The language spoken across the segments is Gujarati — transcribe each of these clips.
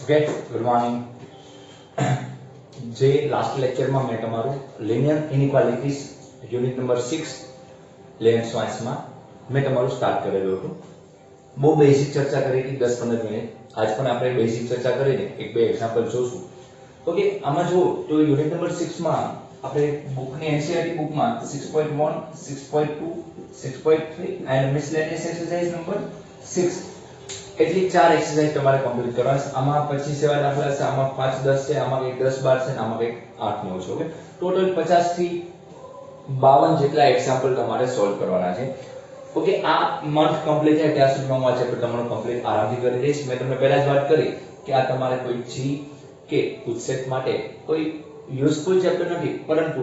Okay, good morning. જે લાસ્ટ લેક્ચરમાં મેં તમારું linear inequalities unit number 6 linear સાયન્સમાં મેં તમારું સ્ટાર્ટ કરેલું હતું. બહુ બેઝિક ચર્ચા કરી હતી 10-15 મિનિટ. આજ પણ આપણે બેઝિક ચર્ચા કરીને એક બે એક્ઝામ્પલ જોશું. ઓકે, આમાં જો તો યુનિટ નંબર 6 માં આપણે બુકની એનસીઈઆરટી બુકમાં 6.1, 6.2, 6.3 એન્ડ મિસલેનિયસ એક્સરસાઇઝ નંબર 6 એટલી 4 એક્સરસાઇઝ તમારે કમ્પ્લીટ કરવાની છે. આમાં 25 એવા દાખલા છે, આમાં 5 10 છે, આમાં કંઈક 10 12 છે, આમાં કંઈક 8 9 છે. ઓકે, ટોટલ 50 થી 52 જેટલા એક્ઝામ્પલ તમારે સોલ્વ કરવાના છે. ઓકે, આ મંથ કમ્પ્લીટ થાય ત્યાં સુધીમાં હું આ ચેપ્ટર તમારું કમ્પ્લીટ આરામથી કરી દઈશ. મેં તમને પહેલા જ વાત કરી કે આ તમારે કોઈ જી કે ઉત્સેક માટે કોઈ યુઝફુલ ચેપ્ટર નથી, પરંતુ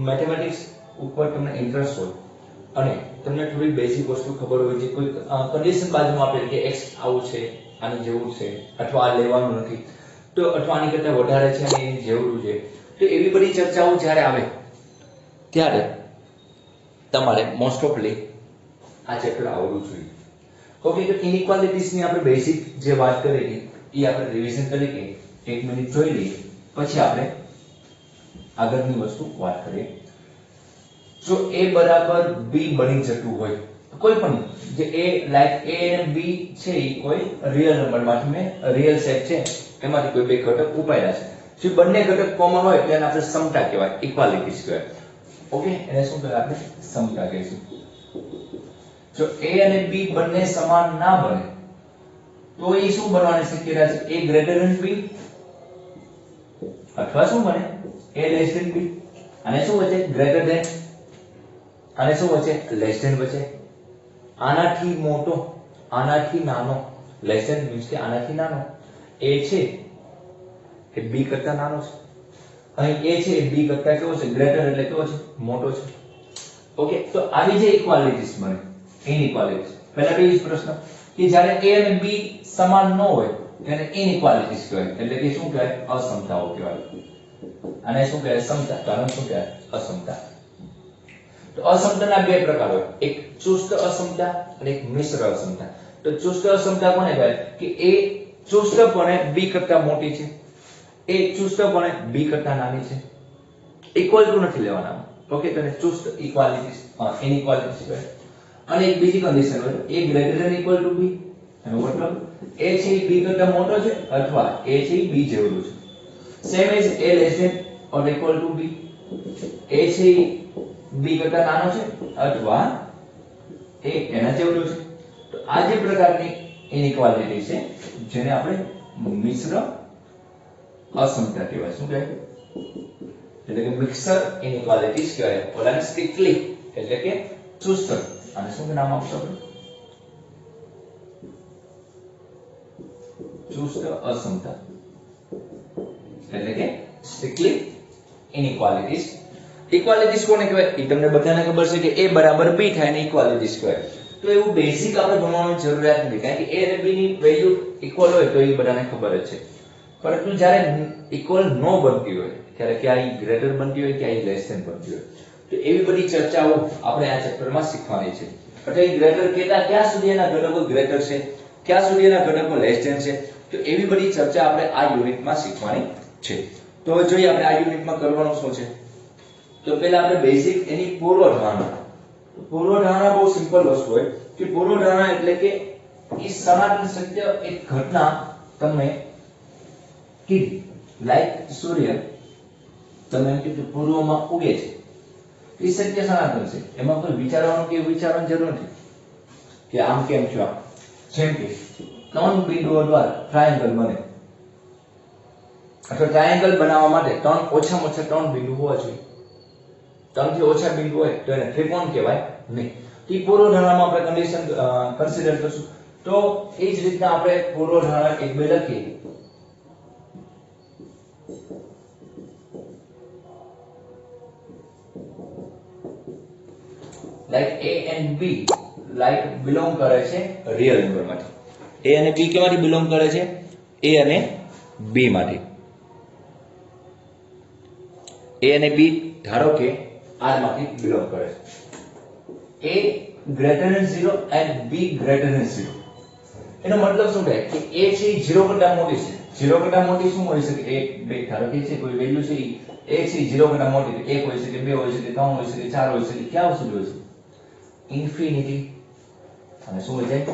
મેથેમેટિક્સ ઉપર તમને ઇન્ટરેસ્ટ હોય અને તમને થોડી બેઝિક વસ્તુ ખબર હોય છે, કોઈ કન્ડિશન બાજુમાં આપેલ કે x આવું છે, આની જેવું છે, અથવા આ લેવાનું નથી, તો અથવા આની કરતા વધારે છે અને એની જેવું છે, તો એવી બધી ચર્ચાઓ જ્યારે આવે ત્યારે તમારે મોસ્ટ ઓફલી આ ચેપ્ટર આવડવું જોઈએ. ઓકે, તો ઇનઇક્વાલિટીઝ ની આપણે બેઝિક જે વાત કરી હતી એ આપણે રિવિઝન તરીકે 1 મિનિટ જોઈ લઈએ, પછી આપણે આગળની વસ્તુ વાત કરીએ. જો a બરાબર b બની જતું હોય, કોઈ પણ જે a લાઈક a અને b છે એ કોઈ રિયલ નંબરમાંથી મેં રિયલ સેટ છે એમાંથી કોઈ બે ઘટક ઉપાડ્યા છે, જો બંને ઘટક કોમન હોય તો એને આપણે સમતા કહેવાય, ઇક્વાલિટીઝ કહેવાય. ઓકે, એને શું કહેવાય? આપણે સમતા કહીશું. જો a અને b બંને સમાન ના બને તો એ શું બનવાની શક્યતા છે? a ગ્રેટર ધેન b અથવા શું બને? a less than b. અને શું વચ્ચે? Greater than. અને શું વચ્ચે? લેસ ધેન વચ્ચે. આનાથી મોટો, આનાથી નાનો. લેસ ધેન મીન્સ કે આનાથી નાનો. a છે એ b કરતા નાનો છે. અહીં a છે એ b કરતા કેવો છે? ગ્રેટર એટલે કેવો છે? મોટો છે. ઓકે, તો આવી જે ઇક્વાલિટીઝ બને ઇનઇક્વાલિટીઝ, પહેલા તો એ જ પ્રશ્ન કે જ્યારે a અને b સમાન ન હોય તેને ઇનઇક્વાલિટીઝ કહેવાય, એટલે કે શું કહેવાય? અસમતાઓ કહેવાય. અને શું કહેવાય? સમતા. કારણ શું કહેવાય? અસમતા. તો અસમતાના બે પ્રકાર હોય, એક ચુસ્ત અસમતા અને એક મિશ્ર અસમતા. તો ચુસ્ત અસમતા કોને કહેવાય? કે a ચુસ્તપણે b કરતા મોટી છે, a ચુસ્તપણે b કરતા નાની છે. ઇક્વલ ટુ નથી લેવાના. ઓકે, તો ચુસ્ત ઇક્વાલિટીઝ ઇનઇક્વાલિટીઝ કહેવાય. અને એક બીજી કન્ડિશન હોય, a greater than equal to b. એનો મતલબ a છે એ b કરતા મોટો છે અથવા a છે એ b જેવડું છે. Same as a less than or equal to b. a છે એ b કરતા નાનો છે અથવા a એના જેવડું છે. તો આ જે પ્રકારની ઇનઇક્વાલિટી છે જેને આપણે મિશ્ર અસમતા કહેવાય. શું કહેવાય? એટલે કે મિક્સર ઇનઇક્વાલિટીઝ કહેવાય. ઓલાને સ્ટ્રિક્ટલી એટલે કે ચુસ્ત, અને શું નામ આપશો આપણે? ચુસ્ત અસમતા, એટલે કે સ્ટ્રિક્ટલી ઇનઇક્વાલિટીઝ. ઇક્વાલિટીઝ કોને કહેવાય? એ તમને બધાને ખબર છે કે a બરાબર b થાય ને ઇક્વાલિટીઝ કહેવાય. તો એવું બેઝિક આપણે ભણવાની જરૂરિયાત નથી, કારણ કે a અને b ની વેલ્યુ ઇક્વલ હોય તો એ બધાને ખબર જ છે. પરંતુ જ્યારે ઇક્વલ ન બનતી હોય ત્યારે ક્યાં ગ્રેટર બનતી હોય, ક્યાં લેસ ધેન બનતી હોય, તો એવી બધી ચર્ચાઓ આપણે આ ચેપ્ટરમાં શીખવાની છે. એટલે ગ્રેટર કેટલા, ક્યાં સુધી એના ઘટકો ગ્રેટર છે, ક્યાં સુધી એના ઘટકો લેસ ધેન છે, તો એવી બધી ચર્ચા આપણે આ યુનિટમાં શીખવાની છે. તો હવે જોઈએ આપણે આ યુનિટમાં કરવાનું શું છે. તો પહેલા આપણે બેઝિક એની પૂર્વધારણા. પૂર્વધારણા બહુ સિમ્પલ વસ્તુ હોય કે પૂર્વધારણા એટલે કે એ સનાતન સત્ય એક ઘટના તમને કીધી, લાઈક સૂર્ય તમે એમ કીધું પૂર્વમાં ઉગે છે, એ સત્ય સનાતન છે, એમાં કોઈ વિચારવાનું કે વિચારવાની જરૂર નથી કે આમ કેમ છો આમ. જેમ કે 3 બિંદુઓ દ્વારા ટ્રાયેંગલ બને, અથવા ટ્રાયેંગલ બનાવવા માટે ઓછામાં ઓછા 3 બિંદુ હોવા જોઈએ. 3 થી ઓછા બિંદુ હોય તો એને ત્રિકોણ કહેવાય નહીં. એ પૂર્વધારણામાં આપણે કન્ડિશન કન્સિડર કરશું. તો એ જ રીતના આપણે પૂર્વધારણા 1 2 લખીએ. Like a and b like belong કરે છે રિયલ નંબર માંથી. a અને b કેમાંથી બિલોંગ કરે છે? a અને b માંથી. a અને b ધારો કે r માંથી બિલોંગ કરે છે. a greater than 0 and b greater than 0. એનો મતલબ શું થાય કે a છે એ 0 કરતા મોટી છે 0 કરતા મોટી શું હોઈ શકે 1 2 ધારો કે છે કોઈ વેલ્યુ છે a છે 0 કરતા મોટી તો 1 હોઈ શકે 2 હોઈ શકે 3 હોઈ શકે 4 હોઈ શકે ક્યાં સુધી હોઈ શકે ઇન્ફિનિટી અને શું હોય છે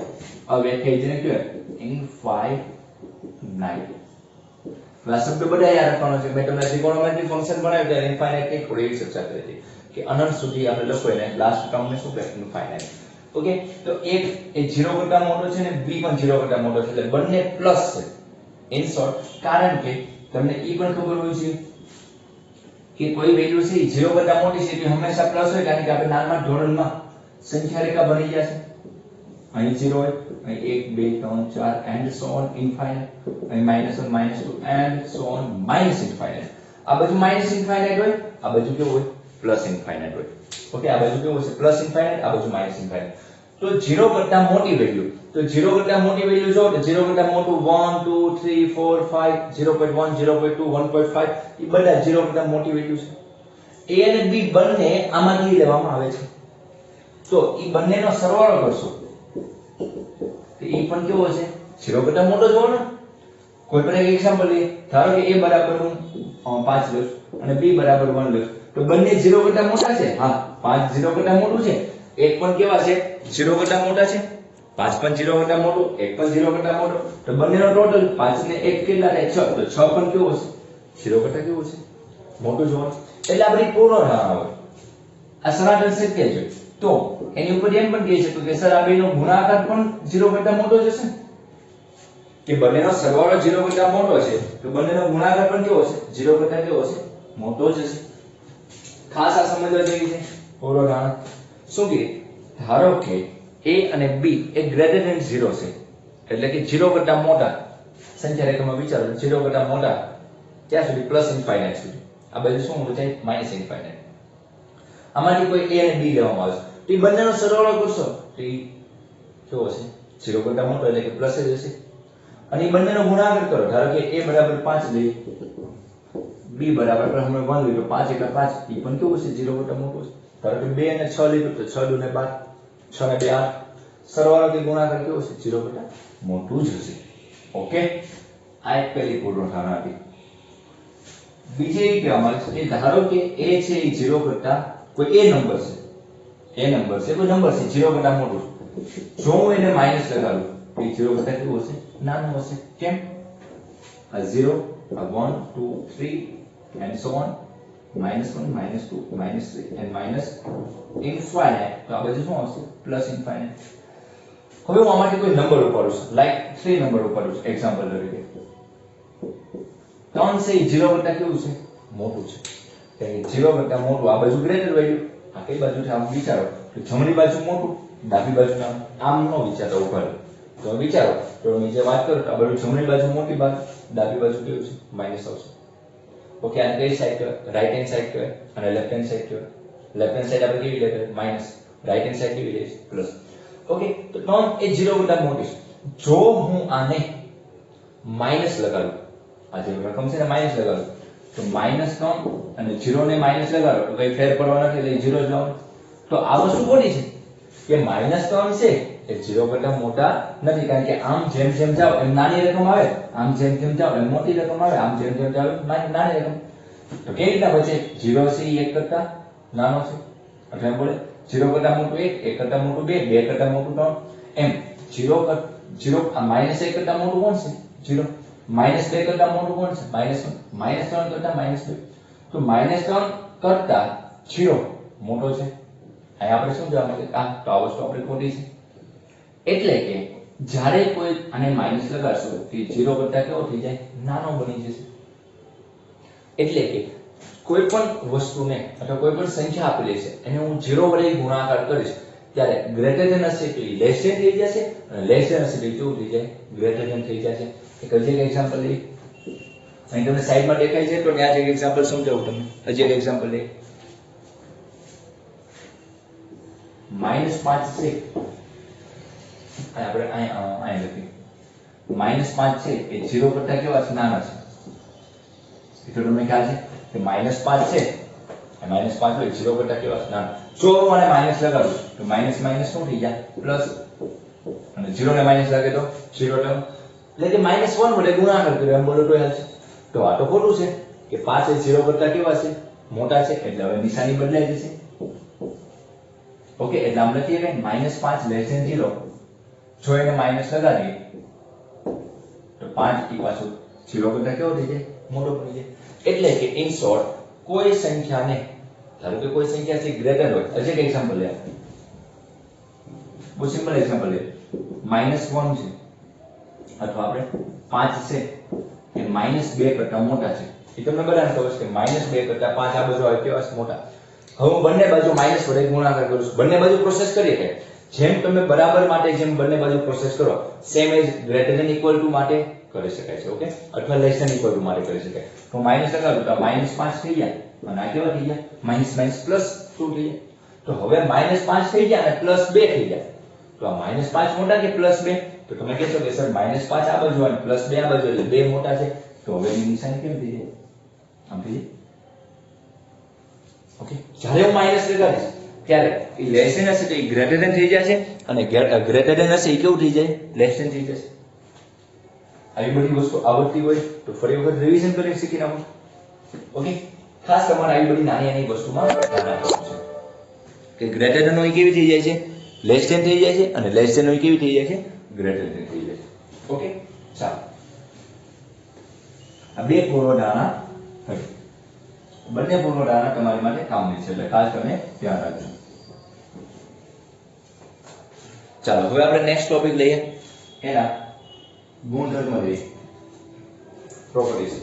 અવ્યાખ્યાયિત જેને કહેવાય ઇનફાઇનાઇટ આ શબ્દ બધા યાદ રાખવાનો છે મેં તમને ત્રિકોણમિતિ ફંક્શન બનાવ્યું ત્યારે ઇનફાઇનાઇટ ની થોડી ચર્ચા કરી હતી કે અનંત સુધી આપણે લખો એને લાસ્ટ ટર્મ ને શું કહે ઇનફાઇનાઇટ ઓકે તો એક એ 0 કરતા મોટો છે ને b પણ 0 કરતા મોટો છે એટલે બંને પ્લસ છે ઇન શોર્ટ કારણ કે તમને એ પણ ખબર હોય છે કે કોઈ વેલ્યુ છે એ 0 કરતા મોટી છે એટલે હંમેશા પ્લસ હોય કારણ કે આપણે નાના ધોરણમાં સંખ્યા રેખા બની ગયા છે અહીં 0 હોય અહીં 1 2 3 4 and so on infinite અહીં -1 -2 and so on minus infinite આ બાજુ minus infinite હોય આ બાજુ કેવું હોય plus infinite હોય ઓકે આ બાજુ કેવું છે plus infinite આ બાજુ minus infinite તો 0 કરતા મોટી વેલ્યુ તો 0 કરતા મોટી વેલ્યુ જો તો 0 કરતા મોટું 1 2 3 4 5 0.1 0.2 1.5 એ બધા 0 કરતા મોટી વેલ્યુ છે a અને b બંને આમાંથી લેવામાં આવે છે તો એ બંનેનો સરવાળો કરશો તો એ પણ કેવો છે 0 કરતા મોટો જ હોવાનો કોઈ પણ એક એક્ઝામ્પલ લઈએ ધારો કે a બરાબર હું 5 લઉં અને b બરાબર 1 લઉં તો બંને 0 કરતા મોટા છે હા 5 0 કરતા મોટું છે એક પણ કેવા છે 0 કરતા મોટા છે 5 પણ 0 કરતા મોટું એક પણ 0 કરતા મોટો તો બંનેનો ટોટલ 5 ને 1 કેટલા થાય 6 તો 6 પણ કેવો છે 0 કરતા કેવો છે મોટું જ હોવાનું એટલે આપણી પૂર્ણ ધારણા હોય આ સનાતન સત્ય છે તો એની ઉપર એમ પણ કહી શકું કે સર આ બેનો ગુણાકાર પણ 0 કરતા મોટો જ હશે કે બંનેનો સરવાળો 0 કરતા મોટો છે તો બંનેનો ગુણાકાર પણ કેવો છે 0 કરતા કેવો છે મોટો જ હશે ખાસ આ સમજવા જેવી છે પૂર્વ ધારણા શું કે ધારો કે a અને b એ ગ્રેટર ધેન 0 છે એટલે કે 0 કરતા મોટા સંખ્યા રેખામાં વિચારો 0 કરતા મોટા ક્યાં સુધી પ્લસ ઇન્ફાઇનાઇટ સુધી આ બાજુ શું હોય છે માઈનસ ઇન્ફાઇનાઇટ આમાંથી કોઈ a અને b લેવામાં આવે તો એ બંનેનો સરવાળો કરશો તો એ કેવો છે 0 કરતા મોટો એટલે કે પ્લસ જ હશે અને એ બંનેનો ગુણાકાર કરો ધારો કે a બરાબર 5 લઈ b બરાબર આપણે 1 લીધો 5 એટલે 5 એ પણ કેવું છે 0 કરતા મોટો છે ધારો કે 2 અને 6 લીધું તો 6 2 ને 12 6 ને 2 8 સરવાળો કે ગુણાકાર કેવો છે 0 કરતા મોટું જ હશે ઓકે આ એક પહેલી પૂર્ણ ધારણા હતી બીજી એ કહેવામાં આવે છે કે ધારો કે a છે એ 0 કરતા કોઈ a નંબર છે કોઈ નંબર છે 0 કરતા મોટું જો હું એને માઈનસ લગાડું તો એ 0 કરતા કેવું હશે નાનું હશે કેમ આ 0 આ 1 2 3 and so on -1 -2 -3 and minus infinite તો આ બધું શું આવશે પ્લસ ઇન્ફાઇનાઇટ હવે હું આમાંથી કોઈ નંબર ઉપાડું છું લાઈક 3 નંબર ઉપાડું છું એક્ઝામ્પલ તરીકે 3 છે 0 કરતા કેવું છે મોટું છે કે 0 કરતા મોટું આ બાજુ ગ્રેટર વેલ્યુ આ કઈ બાજુ છે આમ વિચારો તો જમણી બાજુ મોટું ડાબી બાજુ આમ નો વિચારો ઉપાડો તો વિચારો તો નીચે વાત કરો તો આ બાજુ જમણી બાજુ મોટી બાજુ ડાબી બાજુ કેવું છે માઈનસ આવશે ઓકે આ કઈ સાઈડ કહેવાય રાઈટ હેન્ડ સાઈડ કહેવાય અને લેફ્ટ હેન્ડ સાઈડ કહેવાય લેફ્ટ હેન્ડ સાઈડ આપણે કેવી letter minus right hand side કેવી લેશે પ્લસ ઓકે તો 3 એ 0 કરતા મોટી છે જો હું આને માઈનસ લગાડું આ જે રકમ છે ને માઈનસ લગાડું તો -3 અને 0 ને માઈનસ લગાડો તો કઈ ફેર પડવાનો નથી એટલે 0 જ આવશે તો આ વસ્તુ કોની છે કે -3 છે એ 0 કરતા મોટા નથી કારણ કે આમ જેમ જેમ જાવ એમ નાની રકમ આવે આમ જેમ જેમ જાવ એમ મોટી રકમ આવે આમ જેમ જેમ જાવ એમ નાની રકમ તો કેવી રીતના વચ્ચે 0 છે એ 1 કરતા નાનો છે એટલે એમ બોલે 0 કરતા મોટું 1 1 કરતા મોટું 2 2 કરતા મોટું 3 એમ 0 આ -1 કરતા મોટું કોણ છે 0 -2 કરતા મોટું કોણ છે -1 -3 કરતા -2 તો -3 કરતા 0 મોટો છે અહીં આપણે શું જાણવું કે આ તો આ વસ્તુ આપણે ખોટી છે એટલે કે જ્યારે કોઈ આને માઈનસ લગાડશો તો 0 કરતા કેવો થઈ જાય નાનો બની જશે એટલે કે કોઈ પણ વસ્તુને અથવા કોઈ પણ સંખ્યા આપેલી છે એને હું 0 વડે ગુણાકાર કરીશ ત્યારે ગ્રેટર ધેન હશે તો એ લેસ ધેન થઈ જશે અને લેસ ધેન હશે તો કેવું થઈ જાય ગ્રેટર ધેન થઈ જશે એક હજી એક એક્ઝામ્પલ લઈ અહીં તમને સાઈડમાં દેખાય છે તો ત્યાં જ એક એક્ઝામ્પલ સમજાવું તમને હજી એક એક્ઝામ્પલ લઈ -5 છે આપણે અહીં લખી -5 છે એ 0 કરતા કેવા છે નાના છે એટલે તમને ખ્યાલ છે કે -5 છે -5 હોય 0 કરતા કેવા છે નાના જો હું આને માઈનસ લગાડું તો માઈનસ માઈનસ શું થઈ જાય પ્લસ અને અને 0 ને માઈનસ લાગે તો 0 ટર્મ, એટલે કે -1 વડે ગુણાકાર કર્યો એમ બોલો તો હાલશે. તો આ તો ખોટું છે કે 5 એ 0 કરતા કેવા છે, મોટા છે, એટલે હવે નિશાની બદલાઈ જશે. ઓકે, એટલે આમ લખીએ કે -5 લેસ ધેન 0. જો એને માઈનસ લગાડીએ તો 5 ઈ પાછું 0 કરતા કેવો થઈ જાય, મોટો બની જાય. એટલે કે ઇન શોર્ટ કોઈ સંખ્યાને, ધારો કે કોઈ સંખ્યા છે ગ્રેટર હોય, હજી એક એક્ઝામ્પલ લે, બહુ સિમ્પલ એક્ઝામ્પલ લે, -1 છે અથવા આપણે 5 છે એ -2 કરતા મોટા છે. એ તમને બધાને ખબર છે કે -2 કરતા 5 આ બાજુ આવે કેવા છે, મોટા. હવે હું બંને બાજુ માઈનસ વડે ગુણાકાર કરું છું, બંને બાજુ પ્રોસેસ કરીએ કે જેમ તમે બરાબર માટે જેમ બંને બાજુ પ્રોસેસ કરો, same as greater than equal to માટે કરી શકાય છે. ઓકે, અથવા લેસ ધેન ઇક્વલ ટુ માટે કરી શકાય. તો માઈનસ લગાડું તો -5 થઈ જાય અને આ કેવા થઈ જાય, માઈનસ +2 થઈ જાય. તો હવે -5 થઈ ગયા અને +2 થઈ જાય. તો આ -5 મોટા કે +2? તો તમે કહેશો કે સર -5 આ બાજુ અને +2 આ બાજુ એટલે બે મોટા છે. તો હવે એની નિશાની કેમ થઈ જાય, આમ થઈ જાય. ઓકે, જ્યારે હું માઈનસ લગાડીશ ત્યારે એ લેસ ધેન હશે તો એ ગ્રેટર ધેન થઈ જશે અને ગ્રેટર ધેન હશે એ કેવું થઈ જાય, લેસ ધેન થઈ જશે. આવી બધી વસ્તુ આવડતી હોય તો ફરી વખત રિવિઝન કરી શીખી નાખો. ઓકે, ખાસ તમારે આવી બધી નાની નાની વસ્તુમાં ધ્યાન આપવાનું છે કે ગ્રેટર ધેન હોય કેવી થઈ જાય છે, લેસ ધેન થઈ જાય છે, અને લેસ ધેન હોય કેવી થઈ જાય છે, ગ્રેટર ધેન થઈ જાય છે. ઓકે, ચાલો આ બે પૂર્વધારણા થઈ. બંને પૂર્વધારણા તમારી માટે કામની છે, એટલે ખાસ તમે ધ્યાન રાખજો. ચાલો હવે આપણે નેક્સ્ટ ટોપિક લઈએ, એના ગુણધર્મ લઈએ, પ્રોપર્ટીઝ.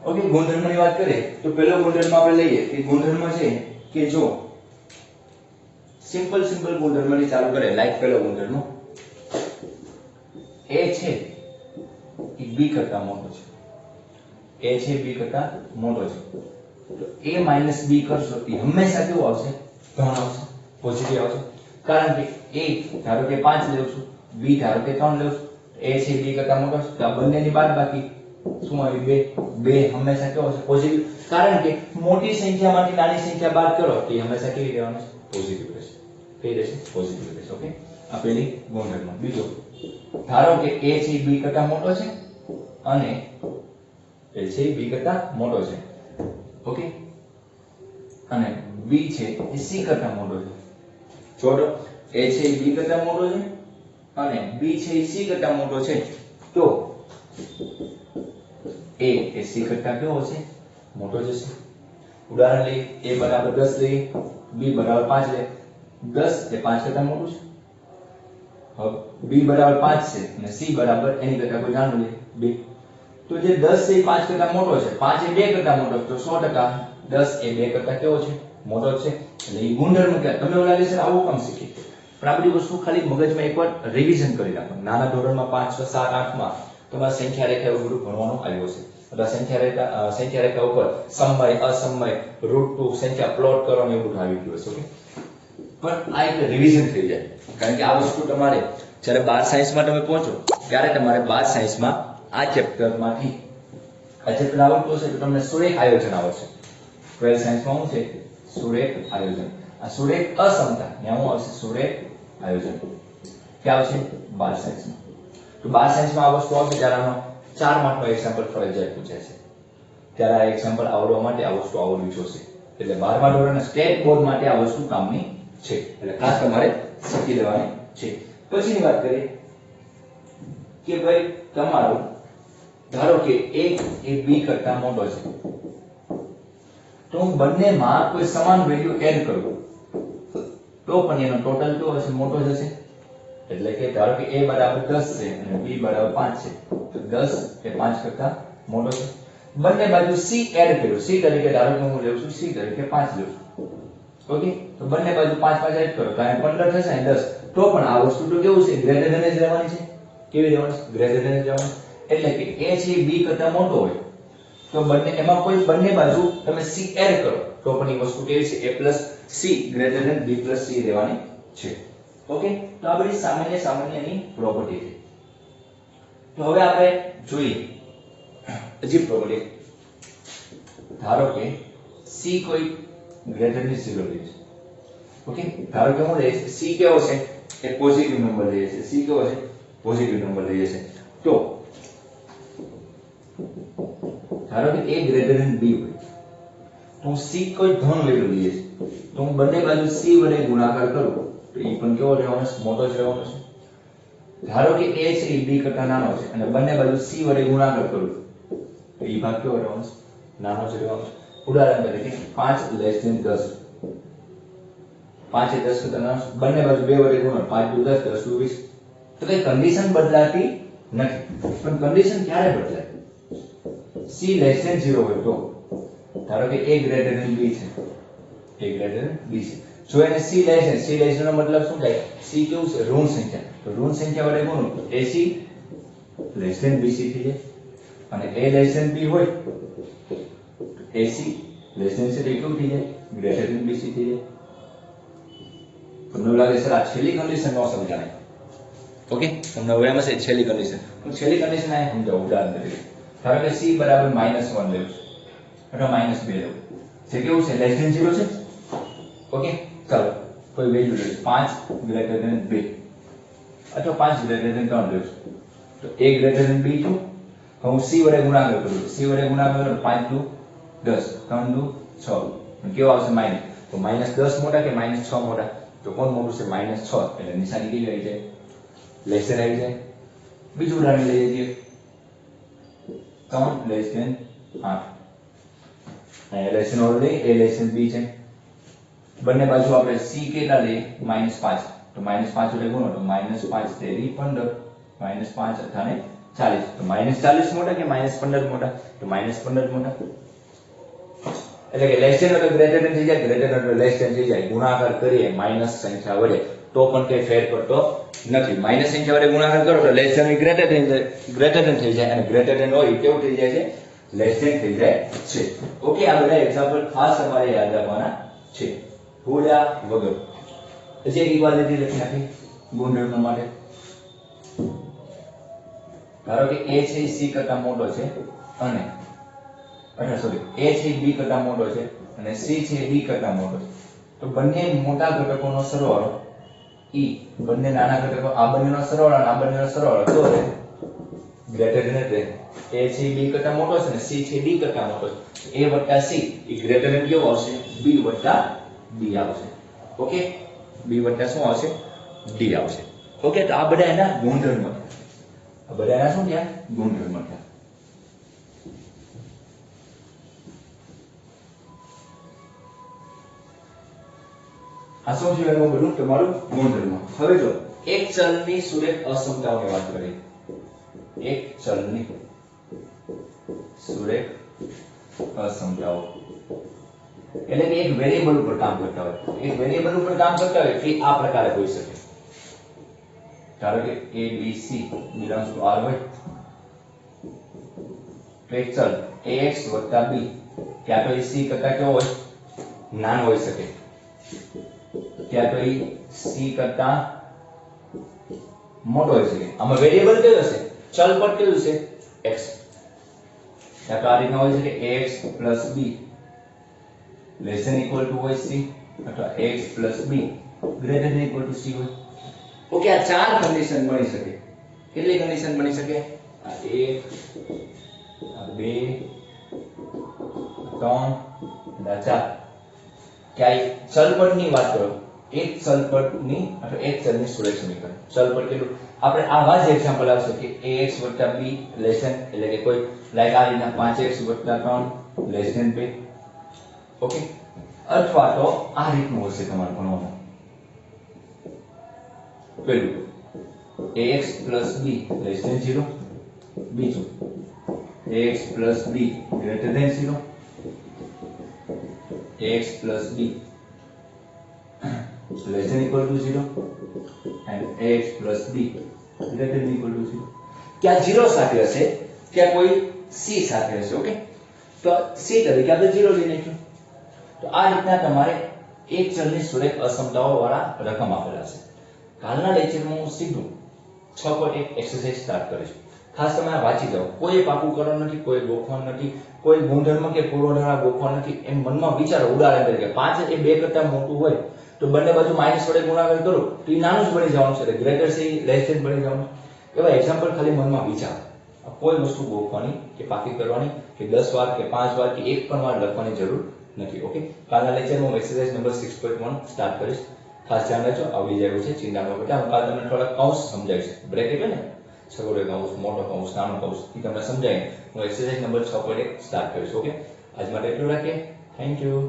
ઓકે, ગુણધર્મની વાત કરીએ તો પહેલો ગુણધર્મ આપણે લઈએ કે ગુણધર્મ છે કે જો સિમ્પલ ગુણધર્મની ચાલુ કરે, લાઈક પહેલો ગુણધર્મ a છે એ b કરતા મોટો છે, a છે b કરતા મોટો છે, તો a - b કરશો એ હંમેશા કેવું આવશે, ધન આવશે, પોઝિટિવ આવશે. કારણ કે a ધારો કે 5 લેઉં છું, b ધારો કે 3 લેઉં છું, a છે b કરતા મોટો છે, તો આ બંનેની બાદબાકી શું આવી, 2 હંમેશા કેવો હશે, પોઝિટિવ. કારણ કે મોટી સંખ્યામાંથી નાની સંખ્યા બાદ કરો તો એ હંમેશા કેવી રહેવાનું છે, પોઝિટિવ રહેશે. કઈ રહેશે, પોઝિટિવ રહેશે. ઓકે, આ પહેલી ગુણધર્મ. બીજો, ધારો કે a છે b કરતા મોટો છે અને a છે b કરતા મોટો છે. ઓકે, અને b છે એ c કરતા મોટો છે. જોડો, a છે એ b કરતા મોટો છે અને b છે એ c કરતા મોટો છે, તો a એ c કરતા કેવો હશે, મોટો જ હશે. ઉદાહરણ લઈએ, a બરાબર 10 લઈએ, b બરાબર 5 લે. 10 એ 5 કરતા મોટું છે. હવે b બરાબર 5 છે અને c બરાબર એની કરતા કોઈ નાનું લે 2. તો જે 10 છે એ 5 કરતા મોટો છે, 5 એ 2 કરતા મોટો છે, તો 100% 10 એ 2 કરતા કેવો છે, મોટો છે. એટલે એ ગુણધર્મ કે તમે ઓલા લેસન આવું કામ શીખી. પણ આ બધી વસ્તુ ખાલી મગજમાં એકવાર રિવિઝન કરી રાખો. નાના ધોરણમાં 5, 6, 7, 8 માં તમારે સંખ્યા રેખા એવું બધું ભણવાનું આવ્યું છે. અથવા સંખ્યા રેખા ઉપર સમય, અસમય, √2 સંખ્યા પ્લોટ કરવાનું એવું બધું આવી ગયું છે. ઓકે, પણ આ એક રિવિઝન થઈ જાય. કારણ કે આ વસ્તુ તમારે જ્યારે 12 સાયન્સમાં તમે પહોંચો ત્યારે તમારે 12 સાયન્સમાં આ ચેપ્ટરમાંથી આ ચેપ્ટર આવડતું હશે તો તમને સુરેખ આયોજન આવડશે. 12 સાયન્સમાં શું છે, સુરેખ આયોજન. આ સુરેખ અસમતા ત્યાં શું આવશે, સુરેખ આયોજન ક્યાં આવશે, 12 સાયન્સમાં. તો 12 સાયન્સમાં આ વસ્તુ આવશે ત્યારે આનો 4 માર્કનો એક્ઝામ્પલ ફરજિયાત પૂછાય છે. ત્યારે આ એક્ઝામ્પલ આવડવા માટે આ વસ્તુ આવડવી જોશે. એટલે 12મા ધોરણના સ્ટેટ બોર્ડ માટે આ વસ્તુ કામની છે. એટલે ખાસ તમારે શીખી લેવાની છે. પછીની વાત કરીએ કે ભાઈ તમારો ધારો કે a એ b કરતા મોટો છે, તો હું બંનેમાં કોઈ સમાન વેલ્યુ એડ કરું તો પણ એનો ટોટલ કેવો હશે, મોટો જ હશે. એટલે કે ધારો કે a બરાબર 10 છે અને b બરાબર 5 છે, તો 10 એ 5 કરતા મોટો છે. બંને બાજુ c એડ કર્યો, c તરીકે ધારો કે હું લેઉં છું, c તરીકે 5 લેઉં છું. ઓકે, તો બંને બાજુ 5 5 એડ કરો તો આ 15 થશે અને 10. તો પણ આ વસ્તુ તો કેવું છે, ગ્રેટર ધેન જ રહેવાની છે. કેવી રહેવાની છે, ગ્રેટર ધેન જ રહેવાની. એટલે કે a છે b કરતા મોટો હોય તો બંને એમાં કોઈ બંને બાજુ તમે c એડ કરો તો પણ એ વસ્તુ કેવી છે, a plus c greater than b plus c રહેવાની છે. ઓકે, તો આ બધી સામાન્યની પ્રોપર્ટી છે. તો હવે આપણે જોઈએ હજી પ્રોપર્ટી. ધારો કે c કોઈ ગ્રેટર ધેન 0 લે છે. ઓકે, ધારો કે હું લઈશ c કેવો છે એ પોઝિટિવ નંબર લઈએ છે. c કેવો છે પોઝિટિવ નંબર લઈએ છે. તો ધારો કે a ગ્રેટર ધેન b હોય તો હું c કોઈ ધન વેલ્યુ લઈએ છે. તો હું બંને બાજુ c વડે ગુણાકાર કરું તો એ પણ કેવો રહેવાનો છે મોટો જ રહેવાનો છે. ધારો કે a છે એ b કરતા નાનો છે અને બંને બાજુ c વડે ગુણાકાર કરું તો એ ભાગ કેવો રહેવાનો છે નાનો જ રહેવાનો છે. ઉદાહરણ તરીકે 5 લેસ ધેન 10. 5 એ 10 કરતા નાનો છે. બંને બાજુ 2 વડે ગુણો 5 * 10 10 * 20. તો કઈ કન્ડિશન બદલાતી નથી. પણ કન્ડિશન ક્યારે બદલાય? c લેસ ધેન 0 હોય તો. ધારો કે a ગ્રેટર ધેન b છે. a ગ્રેટર ધેન b છે. જો એને c લેસ નો મતલબ શું થાય? c કેવું છે ઋણ સંખ્યા. તો ઋણ સંખ્યા વડે ગુણો તો ac લેસ ધેન bc થઈ જાય. અને a લેસ ધેન b હોય AC લેસ ધેન છે કેવું થઈ જાય ગ્રેટર ધેન BC થઈ જાય. તમને લાગે સર આ છેલ્લી કન્ડિશન નો સમજાય. ઓકે, તમને હવે એમાં છે છેલ્લી કન્ડિશન. હું છેલ્લી કન્ડિશન આ સમજાવું. ઉદાહરણ તરીકે ધારો કે c બરાબર -1 લેવું અથવા -2 લેવું છે. કેવું છે લેસ ધેન 0 છે. ઓકે, ચાલો કોઈ વેલ્યુ લેવું 5 ગ્રેટર ધેન 2 અથવા 5 ગ્રેટર ધેન 3 લેવું. તો a ગ્રેટર ધેન b છું. હું c વડે ગુણાકાર કરું. c વડે ગુણાકાર કરું 5 * 10 3 * 6 કેવો આવશે માઈનસ. તો -10 મોટા કે -6 મોટા? તો કોણ મોટું છે -6. એટલે નિશાની કેવી આવી જાય લેસ ધેન આવી જાય. બીજું ઉદાહરણ લઈએ છીએ 3 લેસ ધેન 8. અહીંયા less than already a less than b છે. બંને બાજુ આપણે c કેટલા લઈએ -5. તો -5 વડે ગુણો તો -5 તેરી 15 -5 અથાને 40. તો -40 મોટા કે -15 મોટા? તો -15 મોટા. એટલે કે લેસ ધેન એટલે ગ્રેટર ધેન થઈ જાય, ગ્રેટર ધેન એટલે લેસ ધેન થઈ જાય. ગુણાકાર કરીએ માઈનસ સંખ્યા વડે તો પણ કઈ ફેર પડતો નથી. માઈનસ સંખ્યા વડે ગુણાકાર કરો તો લેસ ધેન ગ્રેટર ધેન થઈ જાય અને ગ્રેટર ધેન હોય કેવું થઈ જાય છે લેસ ધેન થઈ જાય છે. ઓકે, આ બધા એક્ઝામ્પલ ખાસ તમારે યાદ રાખવાના છે ભૂલ્યા વગર. પછી એક ઇક્વાલિટી લખી નાખી ગુણધર્મ માટે. ધારો કે a છે c કરતા મોટો છે અને a છે b કરતા મોટો છે અને c છે d કરતા મોટો છે. તો બંને મોટા ઘટકોનો સરવાળો e, બંને નાના ઘટકો આ બંનેનો સરવાળો અને આ બંનેનો સરવાળો તો રહે ગ્રેટર ધેન રહે. a છે b કરતા મોટો છે અને c છે d કરતા મોટો છે. a + c એ ગ્રેટર ધેન કેવો આવશે b + d આવશે. ઓકે, b + શું આવશે d આવશે. ઓકે, તો આ બધા એના ગુણધર્મ થયા. આ બધા એના શું થયા ગુણધર્મ થયા. આ શું છે એનું બધું તમારું ગુણધર્મ. હવે જો એક ચલની સુરેખ અસમતાઓની વાત કરીએ. એક ચલની સુરેખ અસમતાઓ એટલે કે એક વેરિયેબલ ઉપર કામ કરતા હોય. એક વેરિયેબલ ઉપર કામ કરતા હોય કે આ પ્રકારે હોઈ શકે. ધારો કે a b c belongs to R હોય તો એક ચલ ax + b ક્યાં તો એ c કરતા કેવો હોય નાનો હોઈ શકે, ક્યાં તો એ c કરતા મોટો હોઈ શકે. આમાં વેરિયેબલ કયો હશે ચલ પદ કયું છે x. ત્યાં તો આ રીતના હોઈ શકે ax + b less than equal to હોય c અથવા ax + b greater than equal to c હોય. ઓકે, આ ચાર કન્ડિશન બની શકે. કેટલી કન્ડિશન બની શકે? આ 1 આ 2 3 અને આ 4. ક્યાંય ચલપદની વાત કરો, એક ચલપદની અથવા એક ચલની સુરેખ સમીકરણ. ચલપદ કેટલું આપણે આવા જ એક્ઝામ્પલ આવશે કે ax + b લેસ ધેન એટલે કે કોઈ લાઈક આ રીતના 5x + 3 લેસ ધેન 2. ઓકે, અથવા તો આ રીતનું હશે તમારે ભણવામાં. પેલું ax + b લેસ ધેન 0, બીજું ax + b greater than 0, ax + b less than equal to 0 and ax + b greater than equal to 0. ક્યાં 0 સાથે હશે ત્યાં કોઈ c સાથે હશે. ઓકે, તો c તરીકે આપણે 0 લઈ લઈશું. તો આ રીતના તમારે એક ચલની સુરેખ અસમતાઓ વાળા રકમ આપેલા છે. કાલના લેક્ચરમાં હું સીધું 6.1 એક્સરસાઇઝ સ્ટાર્ટ કરીશ. ખાસ તમે આ વાંચી જાઓ. કોઈ પાકું કરવાનું નથી, કોઈ ગોખવાનું નથી, કોઈ ગુણધર્મ કે પૂર્વધારણા ગોખવાનું નથી. એમ મનમાં વિચારો ઉદાહરણ તરીકે 5 એ 2 કરતા મોટું હોય તો બંને બાજુ માઇનસ વડે ગુણાકાર કરો તો એ નાનું જ બની જવાનું છે, ગ્રેટર છે લેસ ધેન બની જવાનું. એવા એક્ઝામ્પલ ખાલી મનમાં વિચારો. કોઈ વસ્તુ ગોખવાની કે પાકી કરવાની કે 10 વાર કે 5 વાર કે એક પણ વાર લખવાની જરૂર નથી. ઓકે, કાલના લેક્ચરમાં હું એક્સરસાઇઝ નંબર 6.1 સ્ટાર્ટ કરીશ. ખાસ ધ્યાન રાખજો, આવડી જાય છે, ચિંતા ન કરતા. હું કાલ તમને થોડા કૌંસ સમજાવીશ. બ્રેકેટ હોય ને, છગડો કૌંસ, મોટો કૌંસ, નાનો કૌંસ, એ તમને સમજાય. હું એક્સરસાઇઝ નંબર 6.1 સ્ટાર્ટ કરીશ. ઓકે, આજ માટે એટલું રાખીએ. Thank you.